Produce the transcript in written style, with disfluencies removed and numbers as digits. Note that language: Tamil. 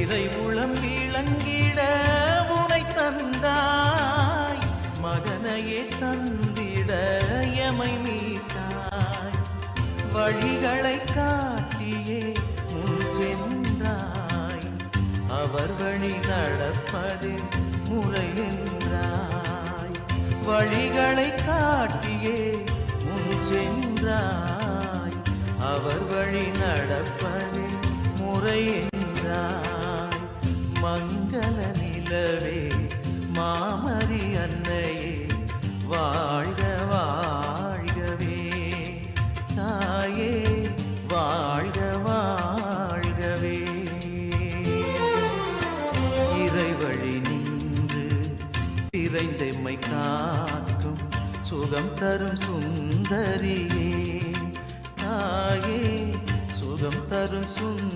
இறை உளம் விளங்கிட உனை தந்தாய், மகனையே தந்திட எமை மீட்டாய். வழிகளை காட்டியே முன் சென்றாய், அவர் வழி நடப்பது முறை என்றாய். வழிகளை காட்டியே முன் சென்றாய், அவர் வழி நடப்பது முறை என்றாய். மங்கள நிலவே மாமரி அன்னையே வாழ்க வாழ்கவே, தாயே வாழ்க வாழ்கவே. இறைவழி நின்று இறைந்தெம்மை காக்கும் சுகம் தரும் சுந்தரியே, தாயே சுகம் தரும் சுந்தரியே.